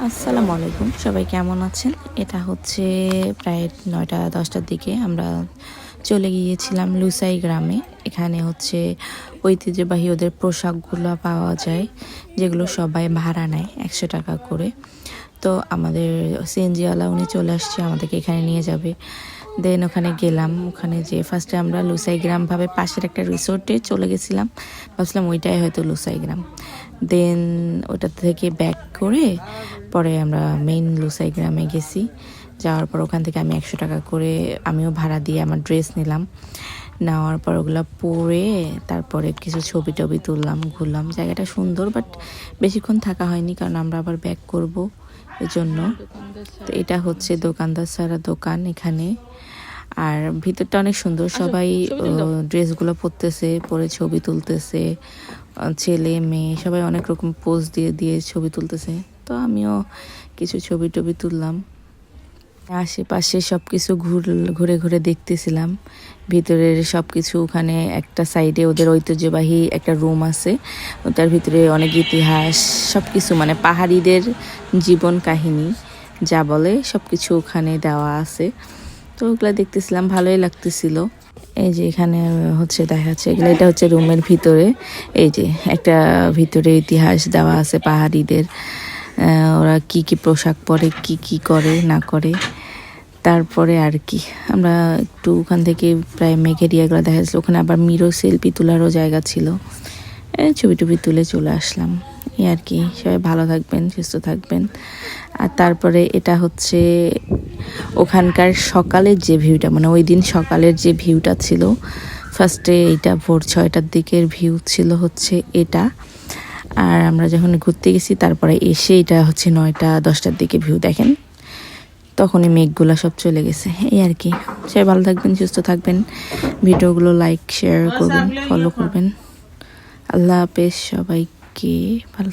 আসসালামু আলাইকুম, সবাই কেমন আছেন? এটা হচ্ছে প্রায় 9টা-10টার দিকে আমরা চলে গিয়েছিলাম লুসাই গ্রামে। এখানে হচ্ছে ঐতিহ্যবাহী ওদের পোশাকগুলো পাওয়া যায়, যেগুলো সবাই ভাড়া নেয় 100 টাকা করে। তো আমাদের সিএনজিওয়ালা উনি চলে আসছে, আমাদেরকে এখানে নিয়ে যাবে। দেন ওখানে গেলাম, ওখানে যে ফার্স্টে আমরা লুসাই গ্রাম ভাবে পাশের একটা রিসোর্টে চলে গেছিলাম, ভাবছিলাম ওইটাই হয়তো লুসাই গ্রাম। দেন ওটা থেকে ব্যাক করে পরে আমরা মেইন লুসাই গ্রামে গেছি। যাওয়ার পর ওখান থেকে আমি 100 টাকা করে আমিও ভাড়া দিয়ে আমার ড্রেস নিলাম। নেওয়ার পর ওগুলো পরে তারপরে কিছু ছবি টবি তুললাম, ঘুরলাম। জায়গাটা সুন্দর, বাট বেশিক্ষণ থাকা হয়নি, কারণ আমরা আবার ব্যাক করব এজন্য। তো এটা হচ্ছে দোকানদার সারা দোকান এখানে। আর ভিতরটা অনেক সুন্দর, সবাই ড্রেসগুলো পরতেছে, পরে ছবি তুলতেছে, ছেলে মেয়ে সবাই অনেক রকম পোজ দিয়ে দিয়ে ছবি তুলতেছে। তো আমিও কিছু ছবি টবি তুললাম। আশেপাশে সব কিছু ঘুরে ঘুরে দেখতেছিলাম ভিতরের সব কিছু। ওখানে একটা সাইডে ওদের ঐতিহ্যবাহী একটা রুম আছে, ওটার ভিতরে অনেক ইতিহাস সব কিছু, মানে পাহাড়িদের জীবন কাহিনী যা বলে সব কিছু ওখানে দেওয়া আছে। তো ওগুলো দেখতেছিলাম, ভালোই লাগতেছিল। এই যে এখানে হচ্ছে দেখা যাচ্ছে এগুলো, এটা হচ্ছে রুমের ভিতরে। এই যে একটা ভিতরে ইতিহাস দেওয়া আছে পাহাড়িদের, ওরা কি কি পোশাক পরে, কি কি করে না করে। তারপরে আর কি আমরা একটু ওখান থেকে প্রায় মেঘের ইয়েগুলো দেখা যাচ্ছিলো। ওখানে আবার মিরো সেলফি তোলারও জায়গা ছিল, ছবি টবি তুলে চলে আসলাম। এই আর কি, সবাই ভালো থাকবেন, সুস্থ থাকবেন। আর তারপরে এটা হচ্ছে ওখানকার সকালের যে ভিউটা, মানে ওই দিন সকালের যে ভিউটা ছিল। ফার্স্টে এটা ভোর 6টার দিকের ভিউ ছিল হচ্ছে এটা। আর আমরা যখন ঘুরতে গেছি তারপরে এসে এটা হচ্ছে 9টা-10টার দিকে ভিউ। দেখেন তখনই মেঘগুলো সব চলে গেছে। এই আর কি, সবাই ভালো থাকবেন, সুস্থ থাকবেন। ভিডিওগুলো লাইক শেয়ার করবেন, ফলো করবেন। আল্লাহ হাফেজ, সবাইকে ভালো